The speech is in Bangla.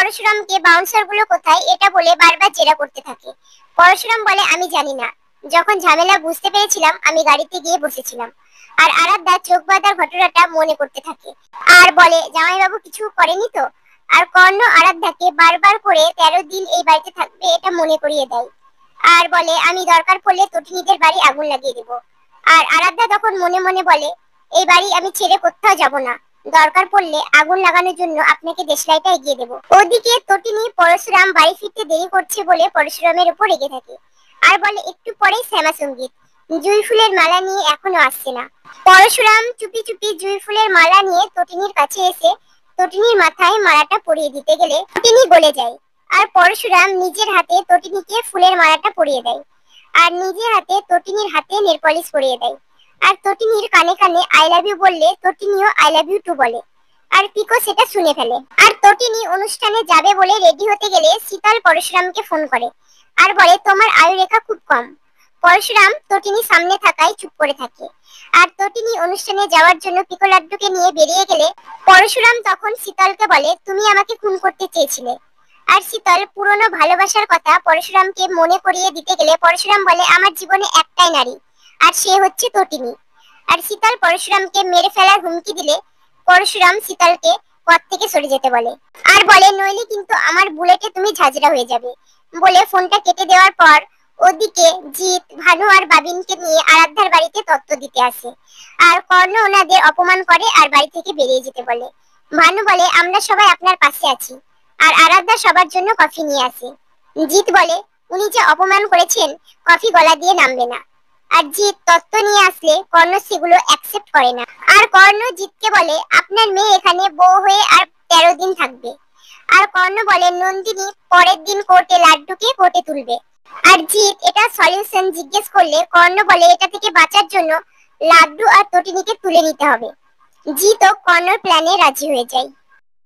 পরশুরামকে বাউন্সার গুলো কোথায় এটা বলে বারবার জেরা করতে থাকে। পরশুরাম বলে আমি জানি না, যখন ঝামেলা বুঝতে পেরেছিলাম আমি গাড়িতে গিয়ে বসেছিলাম। আর আরাধ্যা চোখ বাঁধার ঘটনাটা মনে করতে থাকে আর বলে জামাইবাবু কিছু করেনি তো। আর কর্ণ আরাধ্যাকে বারবার করে 13 দিন এই বাড়িতে থাকবে এটা মনে করিয়ে দেয় আর বলে আমি দরকার পড়লে তটিনীদের বাড়ি আগুন লাগিয়ে দেব। আর আরাধ্যা তখন মনে মনে বলে এই বাড়ি আমি ছেড়ে কোথাও যাব না, দরকার পড়লে আগুন লাগানোর জন্য আপনাকে দেশলাইটা এগিয়ে দেব। ওদিকে তটিনী পরশুরাম বাড়ি ফিরতে দেরি করছে বলে পরশুরামের উপর রেগে থাকে আর বলে একটু পরেই শ্যামা সঙ্গীত, জুঁই ফুলের মালা নিয়ে এখনো আসছে না। পরশুরাম চুপি চুপি জুঁই ফুলের মালা নিয়ে তটিনীর কাছে এসে তটিনীর মাথায় মালাটা পরিয়ে দিতে গেলে তটিনী গলে যায়। আর পরশুরাম নিজের হাতে তটিনীকে ফুলের মালাটা পরিয়ে দেয় আর নিজের হাতে তটিনীর হাতে নেল পলিশ পরিয়ে দেয়। আর তটিনীর কানে কানে আই লাভ ইউ বললে তটিনীও আই লাভ ইউ টু বলে আর পিকো সেটা শুনে ফেলে। আর তটিনী অনুষ্ঠানে যাবে বলে রেডি হতে গেলে শীতল পরশুরামকে ফোন করে আর বলে তোমার আয়ু রেখা খুব কম। পরশুরাম তটিনী সামনে থাকায় চুপ করে থাকে। আর তটিনী অনুষ্ঠানে যাওয়ার জন্য পিকো লাড্ডুকে নিয়ে বেরিয়ে গেলে পরশুরাম তখন শীতলকে বলে তুমি আমাকে খুন করতে চেয়েছিলে। আর শীতল পুরনো ভালোবাসার কথা পরশুরামকে মনে করিয়ে দিতে গেলে পরশুরাম বলে আমার জীবনে একটাই নারী আর সে হচ্ছে তটিনী। আর শীতল পরশুরামকে মেরে ফেলার হুমকি দিলে পরশুরাম শীতলকে পথ থেকে সরে যেতে বলে আর বলে নইলে কিন্তু আমার বুলেটে তুমি ঝাঁঝরা হয়ে যাবে বলে ফোনটা কেটে দেওয়ার পর ওদিকে জিৎ ভানু আর বাবিনকে নিয়ে আরাধ্যার বাড়িতে তত্ত্ব দিতে আসে। আর কর্ণ ওনাদের অপমান করে আর বাড়ি থেকে বেরিয়ে যেতে বলে। ভানু বলে আমরা সবাই আপনার পাশে আছি। আর আরাধ্যা সবার জন্য কফি নিয়ে আসে। জিৎ বলে উনি যে অপমান করেছেন কফি গলা দিয়ে নামবে না। আর জিৎ তত্ত্ব নিয়ে আসলে কর্ণ সেগুলো অ্যাকসেপ্ট করে না। আর কর্ণ জিৎকে বলে আপনার মেয়ে এখানে বউ হয়ে আর 13 দিন থাকবে। আর কর্ণ বলে নন্দিনী পরের দিন কোর্টে লাড্ডুকে কোর্টে তুলবে। আর জিৎ এটা সলিউশন জিজ্ঞেস করলে কর্ণ বলে এটা থেকে বাঁচার জন্য লাড্ডু আর তটিনীকে তুলে নিতে হবে। জিৎ ও কর্ণর প্ল্যানে রাজি হয়ে যায়।